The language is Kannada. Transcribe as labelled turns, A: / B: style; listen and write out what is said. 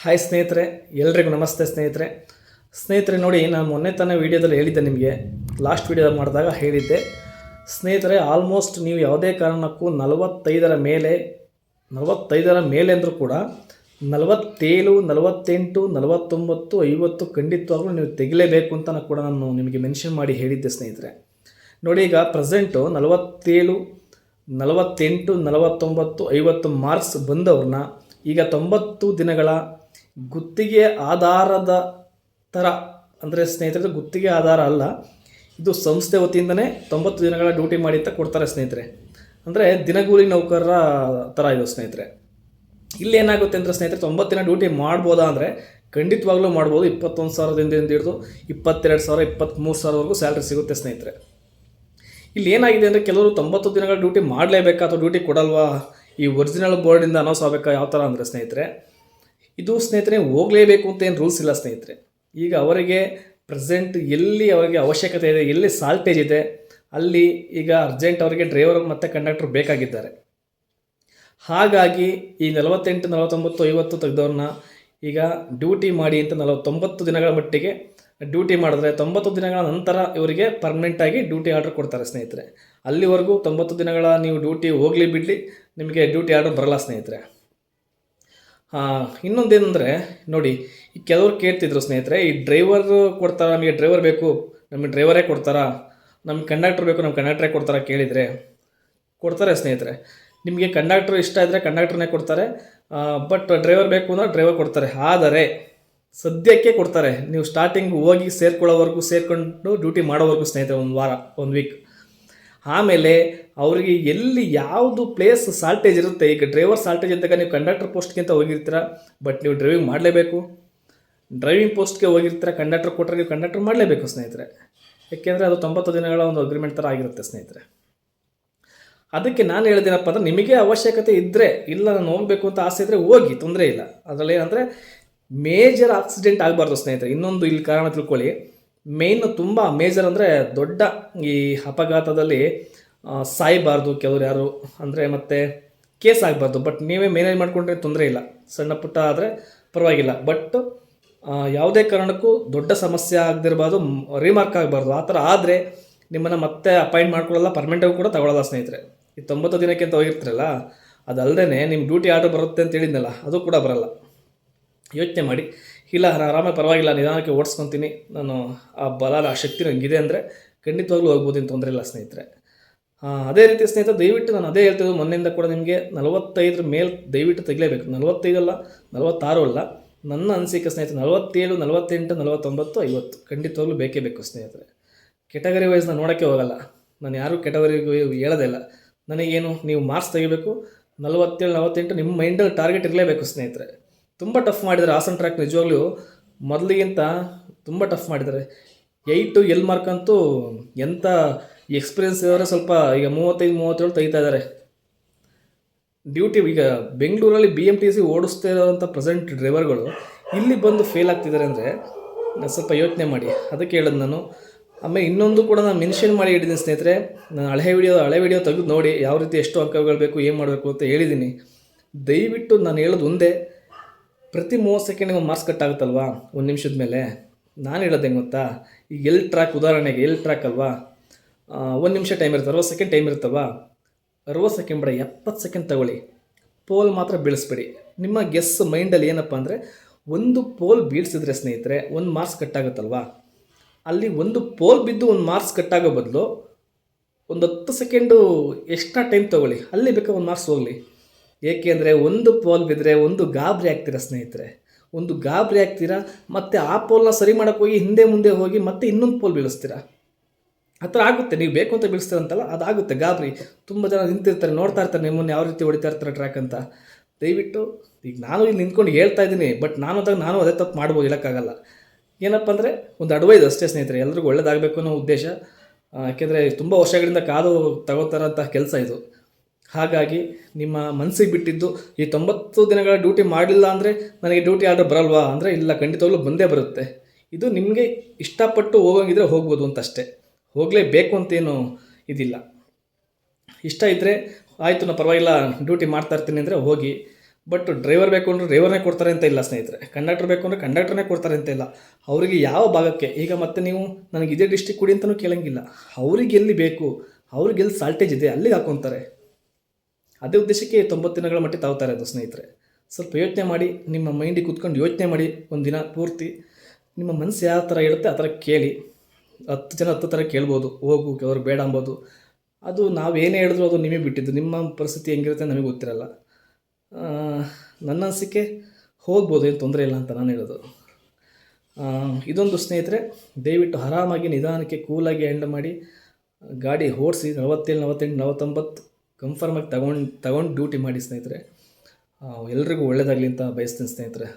A: ಹಾಯ್ ಸ್ನೇಹಿತರೆ, ಎಲ್ರಿಗೂ ನಮಸ್ತೆ ಸ್ನೇಹಿತರೆ ನೋಡಿ, ನಾನು ಮೊನ್ನೆ ತಾನೇ ವೀಡಿಯೋದಲ್ಲಿ ಹೇಳಿದ್ದೆ, ನಿಮಗೆ ಲಾಸ್ಟ್ ವೀಡಿಯೋ ಮಾಡಿದಾಗ ಹೇಳಿದ್ದೆ ಸ್ನೇಹಿತರೆ. ಆಲ್ಮೋಸ್ಟ್ ನೀವು ಯಾವುದೇ ಕಾರಣಕ್ಕೂ 45ರ ಮೇಲೆ ಅಂದರೂ ಕೂಡ 47, 48, 49, 50 ಖಂಡಿತವಾಗ್ಲೂ ನೀವು ತೆಗಿಲೇಬೇಕು ಅಂತ ಕೂಡ ನಾನು ನಿಮಗೆ ಮೆನ್ಷನ್ ಮಾಡಿ ಹೇಳಿದ್ದೆ ಸ್ನೇಹಿತರೆ. ನೋಡಿ, ಈಗ ಪ್ರೆಸೆಂಟು 47, 48, 49, 50 ಮಾರ್ಕ್ಸ್ ಬಂದವ್ರನ್ನ ಈಗ 90 ದಿನಗಳ ಗುತ್ತಿಗೆ ಆಧಾರದ ಥರ, ಅಂದರೆ ಸ್ನೇಹಿತರೆ ಗುತ್ತಿಗೆ ಆಧಾರ ಅಲ್ಲ, ಇದು ಸಂಸ್ಥೆ ವತಿಯಿಂದನೇ 90 ದಿನಗಳ ಡ್ಯೂಟಿ ಮಾಡಿ ಅಂತ ಕೊಡ್ತಾರೆ ಸ್ನೇಹಿತರೆ. ಅಂದರೆ ದಿನಗೂಲಿ ನೌಕರರ ಥರ ಇದು ಸ್ನೇಹಿತರೆ. ಇಲ್ಲೇನಾಗುತ್ತೆ ಅಂದರೆ ಸ್ನೇಹಿತರೆ, 90 ದಿನ ಡ್ಯೂಟಿ ಮಾಡ್ಬೋದಾ ಅಂದರೆ ಖಂಡಿತವಾಗ್ಲೂ ಮಾಡ್ಬೋದು. 21,000ದಿಂದ ಹಿಡಿದು 22,000, 23,000ವರೆಗೂ ಸ್ಯಾಲ್ರಿ ಸಿಗುತ್ತೆ ಸ್ನೇಹಿತರೆ. ಇಲ್ಲಿ ಏನಾಗಿದೆ ಅಂದರೆ, ಕೆಲವರು 90 ದಿನಗಳ ಡ್ಯೂಟಿ ಮಾಡಲೇಬೇಕಾ ಅಥವಾ ಡ್ಯೂಟಿ ಕೊಡಲ್ವಾ, ಈ ಒರಿಜಿನಲ್ ಬೋರ್ಡಿಂದ ಅನೌನ್ಸ್ ಆಗಬೇಕಾ, ಯಾವ ಥರ ಅಂದರೆ ಸ್ನೇಹಿತರೆ, ಇದು ಸ್ನೇಹಿತರೆ ಹೋಗಲೇಬೇಕು ಅಂತ ಏನು ರೂಲ್ಸ್ ಇಲ್ಲ ಸ್ನೇಹಿತರೆ. ಈಗ ಅವರಿಗೆ ಪ್ರೆಸೆಂಟ್ ಎಲ್ಲಿ ಅವರಿಗೆ ಅವಶ್ಯಕತೆ ಇದೆ, ಎಲ್ಲಿ ಸಾಲ್ಟೇಜ್ ಇದೆ, ಅಲ್ಲಿ ಈಗ ಅರ್ಜೆಂಟ್ ಅವರಿಗೆ ಡ್ರೈವರ್ ಮತ್ತು ಕಂಡಕ್ಟರ್ ಬೇಕಾಗಿದ್ದಾರೆ. ಹಾಗಾಗಿ ಈ 48, 49, 50 ತೆಗೆದವ್ರನ್ನ ಈಗ ಡ್ಯೂಟಿ ಮಾಡಿ ಅಂತ 90 ದಿನಗಳ ಮಟ್ಟಿಗೆ ಡ್ಯೂಟಿ ಮಾಡಿದ್ರೆ 90 ದಿನಗಳ ನಂತರ ಇವರಿಗೆ ಪರ್ಮನೆಂಟಾಗಿ ಡ್ಯೂಟಿ ಆರ್ಡರ್ ಕೊಡ್ತಾರೆ ಸ್ನೇಹಿತರೆ. ಅಲ್ಲಿವರೆಗೂ 90 ದಿನಗಳ ನೀವು ಡ್ಯೂಟಿ ಹೋಗಲಿ ಬಿಡಲಿ, ನಿಮಗೆ ಡ್ಯೂಟಿ ಆರ್ಡರ್ ಬರಲ್ಲ ಸ್ನೇಹಿತರೆ. ಇನ್ನೊಂದೇನೆಂದರೆ ನೋಡಿ, ಈ ಕೆಲವರು ಕೇಳ್ತಿದ್ರು ಸ್ನೇಹಿತರೆ, ಈ ಡ್ರೈವರ್ ಕೊಡ್ತಾರಾ, ನಮಗೆ ಡ್ರೈವರ್ ಬೇಕು, ನಮಗೆ ಡ್ರೈವರೇ ಕೊಡ್ತಾರಾ, ನಮಗೆ ಕಂಡಕ್ಟರ್ ಬೇಕು, ನಮ್ಮ ಕಂಡಕ್ಟರೇ ಕೊಡ್ತಾರಾ ಕೇಳಿದರೆ ಕೊಡ್ತಾರೆ ಸ್ನೇಹಿತರೆ. ನಿಮಗೆ ಕಂಡಕ್ಟರ್ ಇಷ್ಟ ಇದ್ದರೆ ಕಂಡಕ್ಟರ್ನೇ ಕೊಡ್ತಾರೆ, ಬಟ್ ಡ್ರೈವರ್ ಬೇಕು ಅಂದರೆ ಡ್ರೈವರ್ ಕೊಡ್ತಾರೆ. ಆದರೆ ಸದ್ಯಕ್ಕೆ ಕೊಡ್ತಾರೆ, ನೀವು ಸ್ಟಾರ್ಟಿಂಗ್ ಹೋಗಿ ಸೇರ್ಕೊಳ್ಳೋವರೆಗೂ, ಸೇರಿಕೊಂಡು ಡ್ಯೂಟಿ ಮಾಡೋವರೆಗೂ ಸ್ನೇಹಿತರೆ, ಒಂದು ವಾರ, ಒಂದು ವೀಕ್. ಆಮೇಲೆ ಅವರಿಗೆ ಎಲ್ಲಿ ಯಾವುದು ಪ್ಲೇಸ್ ಸಾಲ್ಟೇಜ್ ಇರುತ್ತೆ, ಈಗ ಡ್ರೈವರ್ ಸಾಲ್ಟೇಜ್ ಇದ್ದಾಗ ನೀವು ಕಂಡಕ್ಟರ್ ಪೋಸ್ಟ್ಗಿಂತ ಹೋಗಿರ್ತೀರ, ಬಟ್ ನೀವು ಡ್ರೈವಿಂಗ್ ಮಾಡಲೇಬೇಕು. ಡ್ರೈವಿಂಗ್ ಪೋಸ್ಟ್ಗೆ ಹೋಗಿರ್ತೀರ, ಕಂಡಕ್ಟರ್ ಕೊಟ್ಟರೆ ನೀವು ಕಂಡಕ್ಟರ್ ಮಾಡಲೇಬೇಕು ಸ್ನೇಹಿತರೆ. ಯಾಕೆಂದರೆ ಅದು 90 ದಿನಗಳ ಒಂದು ಅಗ್ರಿಮೆಂಟ್ ಥರ ಆಗಿರುತ್ತೆ ಸ್ನೇಹಿತರೆ. ಅದಕ್ಕೆ ನಾನು ಹೇಳಿದೇನಪ್ಪ ಅಂದರೆ, ನಿಮಗೆ ಅವಶ್ಯಕತೆ ಇದ್ದರೆ, ಇಲ್ಲ ನಾನು ಹೋಗಬೇಕು ಅಂತ ಆಸೆ ಇದ್ದರೆ ಹೋಗಿ, ತೊಂದರೆ ಇಲ್ಲ. ಅದರಲ್ಲಿ ಏನಂದರೆ ಮೇಜರ್ ಆಕ್ಸಿಡೆಂಟ್ ಆಗಬಾರ್ದು ಸ್ನೇಹಿತರೆ. ಇನ್ನೊಂದು ಇಲ್ಲಿ ಕಾರಣ ತಿಳ್ಕೊಳ್ಳಿ, ಮೇಯ್ನು ತುಂಬ ಮೇಜರ್ ಅಂದರೆ ದೊಡ್ಡ ಈ ಅಪಘಾತದಲ್ಲಿ ಸಾಯಬಾರ್ದು ಕೆಲವರು ಯಾರು ಅಂದರೆ, ಮತ್ತು ಕೇಸ್ ಆಗಬಾರ್ದು. ಬಟ್ ನೀವೇ ಮ್ಯಾನೇಜ್ ಮಾಡಿಕೊಂಡ್ರೆ ತೊಂದರೆ ಇಲ್ಲ, ಸಣ್ಣ ಪುಟ್ಟ ಆದರೆ ಪರವಾಗಿಲ್ಲ. ಬಟ್ ಯಾವುದೇ ಕಾರಣಕ್ಕೂ ದೊಡ್ಡ ಸಮಸ್ಯೆ ಆಗದಿರಬಾರ್ದು, ರಿಮಾರ್ಕ್ ಆಗಬಾರ್ದು. ಆ ಥರ ಆದರೆ ನಿಮ್ಮನ್ನು ಮತ್ತೆ ಅಪಾಯಿಂಟ್ ಮಾಡ್ಕೊಳ್ಳಲ್ಲ, ಪರ್ಮನೆಂಟಾಗಿ ಕೂಡ ತಗೊಳ್ಳಲ್ಲ ಸ್ನೇಹಿತರೆ. ಈ 90 ದಿನಕ್ಕೆ ಅಂತ ಹೋಗಿರ್ತೀರಲ್ಲ, ಅದಲ್ಲದೆ ನಿಮ್ಮ ಡ್ಯೂಟಿ ಆರ್ಡರ್ ಬರುತ್ತೆ ಅಂತ ಹೇಳಿದ್ನಲ್ಲ, ಅದು ಕೂಡ ಬರಲ್ಲ. ಯೋಚನೆ ಮಾಡಿ, ಇಲ್ಲ ಆರಾಮಾಗಿ ಪರವಾಗಿಲ್ಲ, ನಿಧಾನಕ್ಕೆ ಓಡಿಸ್ಕೊತೀನಿ, ನಾನು ಆ ಬಲ ಆ ಶಕ್ತಿ ನನಗಿದೆ ಅಂದರೆ ಖಂಡಿತವಾಗ್ಲೂ ಹೋಗ್ಬೋದು, ಏನು ತೊಂದರೆ ಇಲ್ಲ ಸ್ನೇಹಿತರೆ. ಅದೇ ರೀತಿ ಸ್ನೇಹಿತರೆ, ದಯವಿಟ್ಟು ನಾನು ಅದೇ ಹೇಳ್ತಿದ್ದು ಮೊನ್ನೆಯಿಂದ ಕೂಡ ನಿಮಗೆ 45 ಮೇಲೆ ದಯವಿಟ್ಟು ತೆಗಲೇಬೇಕು. 45 ಅಲ್ಲ, 46 ಅಲ್ಲ, ನನ್ನ ಅನಿಸಿಕೆ ಸ್ನೇಹಿತರೆ 47, 48, 49, 50 ಖಂಡಿತವಾಗ್ಲೂ ಬೇಕೇ ಬೇಕು ಸ್ನೇಹಿತರೆ. ಕೆಟಗರಿ ವೈಸ್ ನಾನು ನೋಡೋಕ್ಕೆ ಹೋಗಲ್ಲ, ನಾನು ಯಾರೂ ಕೆಟಗರಿಗೂ ಹೇಳೋದೇ ಇಲ್ಲ. ನನಗೇನು, ನೀವು ಮಾರ್ಕ್ಸ್ ತೆಗಿಬೇಕು, 47, 48 ನಿಮ್ಮ ಮೈಂಡಲ್ಲಿ ಟಾರ್ಗೆಟ್ ಇರಲೇಬೇಕು ಸ್ನೇಹಿತರೆ. ತುಂಬ ಟಫ್ ಮಾಡಿದ್ದಾರೆ ಹಾಸನ್ ಟ್ರ್ಯಾಕ್, ನಿಜವಾಗ್ಲೂ ಮೊದಲಿಗಿಂತ ತುಂಬ ಟಫ್ ಮಾಡಿದ್ದಾರೆ. 8 ಎಲ್ ಮಾರ್ಕ್ ಅಂತೂ ಎಂಥ ಎಕ್ಸ್ಪೀರಿಯನ್ಸ್ ಇರೋರೆ ಸ್ವಲ್ಪ ಈಗ 35, 37 ತೆಗಿತಾ ಇದ್ದಾರೆ ಡ್ಯೂಟಿ. ಈಗ ಬೆಂಗಳೂರಲ್ಲಿ BMTC ಓಡಿಸ್ತಾ ಇರೋವಂಥ ಪ್ರೆಸೆಂಟ್ ಡ್ರೈವರ್ಗಳು ಇಲ್ಲಿ ಬಂದು ಫೇಲ್ ಆಗ್ತಿದ್ದಾರೆ ಅಂದರೆ ಸ್ವಲ್ಪ ಯೋಚನೆ ಮಾಡಿ. ಅದಕ್ಕೆ ಹೇಳೋದು ನಾನು. ಆಮೇಲೆ ಇನ್ನೊಂದು ಕೂಡ ನಾನು ಮೆನ್ಷನ್ ಮಾಡಿ ಹೇಳಿದ್ದೀನಿ ಸ್ನೇಹಿತರೆ, ನಾನು ಹಳೆ ವಿಡಿಯೋ ತೆಗೆದು ನೋಡಿ, ಯಾವ ರೀತಿ ಎಷ್ಟು ಅಂಕಗಳು ಬೇಕು, ಏನು ಮಾಡಬೇಕು ಅಂತ ಹೇಳಿದ್ದೀನಿ. ದಯವಿಟ್ಟು ನಾನು ಹೇಳೋದು ಒಂದೇ, ಪ್ರತಿ 30 ಸೆಕೆಂಡಿಗೆ ಒಂದು ಮಾರ್ಕ್ಸ್ ಕಟ್ ಆಗುತ್ತಲ್ವಾ, 1 ನಿಮಿಷದ ಮೇಲೆ. ನಾನು ಹೇಳೋದು ಹೆಂಗೆ ಗೊತ್ತಾ, ಈಗ ಎಲ್ ಟ್ರ್ಯಾಕ್ ಉದಾಹರಣೆಗೆ, ಎಲ್ ಟ್ರ್ಯಾಕ್ ಅಲ್ವಾ, 1 ನಿಮಿಷ ಟೈಮ್ ಇರುತ್ತೆ, 60 ಸೆಕೆಂಡ್ ಟೈಮ್ ಇರುತ್ತಲ್ವಾ, 60 ಸೆಕೆಂಡ್ ಬೇಡ, 70 ಸೆಕೆಂಡ್ ತಗೊಳ್ಳಿ. ಪೋಲ್ ಮಾತ್ರ ಬೀಳಿಸ್ಬೇಡಿ. ನಿಮ್ಮ ಗೆಸ್ ಮೈಂಡಲ್ಲಿ ಏನಪ್ಪ ಅಂದರೆ, ಒಂದು ಪೋಲ್ ಬೀಳಿಸಿದ್ರೆ ಸ್ನೇಹಿತರೆ 1 ಮಾರ್ಕ್ಸ್ ಕಟ್ಟಾಗುತ್ತಲ್ವಾ, ಅಲ್ಲಿ ಒಂದು ಪೋಲ್ ಬಿದ್ದು 1 ಮಾರ್ಕ್ಸ್ ಕಟ್ಟಾಗೋ ಬದಲು ಒಂದು 10 ಸೆಕೆಂಡು ಎಕ್ಸ್ಟ್ರಾ ಟೈಮ್ ತೊಗೊಳ್ಳಿ, ಅಲ್ಲಿ ಬೇಕಾ 1 ಮಾರ್ಕ್ಸ್ ಹೋಗಲಿ. ಏಕೆಂದರೆ ಒಂದು ಪೋಲ್ ಬಿದ್ದರೆ ಒಂದು ಗಾಬರಿ ಆಗ್ತೀರಾ ಸ್ನೇಹಿತರೆ, ಒಂದು ಗಾಬರಿ ಆಗ್ತೀರಾ, ಮತ್ತು ಆ ಪೋಲ್ನ ಸರಿ ಮಾಡೋಕ್ಕೆ ಹೋಗಿ ಹಿಂದೆ ಮುಂದೆ ಹೋಗಿ ಮತ್ತೆ ಇನ್ನೊಂದು ಪೋಲ್ ಬೀಳಿಸ್ತೀರಾ. ಆ ಥರ ಆಗುತ್ತೆ. ನೀವು ಬೇಕು ಅಂತ ಬೀಳಿಸ್ತೀರಂತಲ್ಲ, ಅದಾಗುತ್ತೆ ಗಾಬರಿ. ತುಂಬ ಜನ ನಿಂತಿರ್ತಾರೆ, ನೋಡ್ತಾ ಇರ್ತಾರೆ ನಿಮ್ಮನ್ನು ಯಾವ ರೀತಿ ಹೊಡಿತಾ ಇರ್ತಾರೆ ಟ್ರ್ಯಾಕ್ ಅಂತ. ದಯವಿಟ್ಟು, ಈಗ ನಾನು ಇಲ್ಲಿ ನಿಂತ್ಕೊಂಡು ಹೇಳ್ತಾ ಇದ್ದೀನಿ, ಬಟ್ ನಾನು ಅದೇ ತಪ್ಪು ಮಾಡ್ಬೋದು, ಹೇಳೋಕ್ಕಾಗಲ್ಲ. ಏನಪ್ಪ ಅಂದರೆ ಒಂದು ಅಡ್ವೈಸ್ ಅಷ್ಟೇ ಸ್ನೇಹಿತರೆ, ಎಲ್ರಿಗೂ ಒಳ್ಳೇದಾಗಬೇಕು ಅನ್ನೋ ಉದ್ದೇಶ. ಯಾಕೆಂದರೆ ತುಂಬ ವರ್ಷಗಳಿಂದ ಕಾದು ತಗೋತಾರಂಥ ಕೆಲಸ ಇದು. ಹಾಗಾಗಿ ನಿಮ್ಮ ಮನಸ್ಸಿಗೆ ಬಿಟ್ಟಿದ್ದು, ಈ 90 ದಿನಗಳ ಡ್ಯೂಟಿ ಮಾಡಲಿಲ್ಲ ಅಂದರೆ ನನಗೆ ಡ್ಯೂಟಿ ಆರ್ಡರ್ ಬರಲ್ವಾ ಅಂದರೆ, ಇಲ್ಲ ಖಂಡಿತವಾಗ್ಲೂ ಬಂದೇ ಬರುತ್ತೆ. ಇದು ನಿಮಗೆ ಇಷ್ಟಪಟ್ಟು ಹೋಗೋಂಗಿದ್ರೆ ಹೋಗ್ಬೋದು ಅಂತ ಅಷ್ಟೇ, ಹೋಗಲೇಬೇಕು ಅಂತೇನು ಇದಿಲ್ಲ. ಇಷ್ಟ ಇದ್ದರೆ ಆಯಿತು, ನಾನು ಪರವಾಗಿಲ್ಲ ಡ್ಯೂಟಿ ಮಾಡ್ತಾ ಇರ್ತೀನಿ ಅಂದರೆ ಹೋಗಿ. ಬಟ್ ಡ್ರೈವರ್ ಬೇಕು ಅಂದರೆ ಡ್ರೈವರ್ನೇ ಕೊಡ್ತಾರೆ ಅಂತ ಇಲ್ಲ ಸ್ನೇಹಿತರೆ, ಕಂಡಕ್ಟರ್ ಬೇಕು ಅಂದರೆ ಕಂಡಕ್ಟರ್ನೇ ಕೊಡ್ತಾರೆ ಅಂತ ಇಲ್ಲ. ಅವರಿಗೆ ಯಾವ ಭಾಗಕ್ಕೆ, ಈಗ ಮತ್ತೆ ನೀವು ನನಗೆ ಇದೇ ಡಿಸ್ಟಿಕ್ ಕೊಡಿ ಅಂತಲೂ ಕೇಳೋಂಗಿಲ್ಲ. ಅವ್ರಿಗೆ ಎಲ್ಲಿ ಬೇಕು, ಅವ್ರಿಗೆ ಎಲ್ಲಿ ಸಾಲ್ಟೇಜ್ ಇದೆ ಅಲ್ಲಿಗೆ ಹಾಕ್ಕೊತಾರೆ. ಅದೇ ಉದ್ದೇಶಕ್ಕೆ 90 ದಿನಗಳ ಮಟ್ಟಿಗೆ ತಾವ್ತಾರೆ ಅದು ಸ್ನೇಹಿತರೆ. ಸ್ವಲ್ಪ ಯೋಚನೆ ಮಾಡಿ, ನಿಮ್ಮ ಮೈಂಡಿಗೆ ಕೂತ್ಕೊಂಡು ಯೋಚನೆ ಮಾಡಿ ಒಂದು ದಿನ ಪೂರ್ತಿ. ನಿಮ್ಮ ಮನಸ್ಸು ಯಾವ ಥರ ಇರುತ್ತೆ ಆ ಥರ ಕೇಳಿ. 10 ಜನ 10 ಥರ ಕೇಳ್ಬೋದು, ಹೋಗು ಅವ್ರು ಬೇಡ ಅಂಬೋದು. ಅದು ನಾವೇನೇ ಹೇಳಿದ್ರು ಅದು ನಿಮಗೆ ಬಿಟ್ಟಿದ್ದು, ನಿಮ್ಮ ಪರಿಸ್ಥಿತಿ ಹೆಂಗಿರುತ್ತೆ ನಮಗೆ ಗೊತ್ತಿರಲ್ಲ. ನನ್ನ ಅನಿಸಿಕೆ ಹೋಗ್ಬೋದು, ಏನು ತೊಂದರೆ ಇಲ್ಲ ಅಂತ ನಾನು ಹೇಳೋದು. ಇದೊಂದು ಸ್ನೇಹಿತರೆ, ದಯವಿಟ್ಟು ಆರಾಮಾಗಿ ನಿಧಾನಕ್ಕೆ ಕೂಲಾಗಿ ಹ್ಯಾಂಡಲ್ ಮಾಡಿ ಗಾಡಿ ಓಡಿಸಿ. 47, 48, 49 ಕನ್ಫರ್ಮಾಗಿ ತಗೊಂಡು ಡ್ಯೂಟಿ ಮಾಡಿ ಸ್ನೇಹಿತರೆ. ಎಲ್ರಿಗೂ ಒಳ್ಳೆಯದಾಗಲಿ ಅಂತ ಬಯಸ್ತೀನಿ ಸ್ನೇಹಿತರೆ.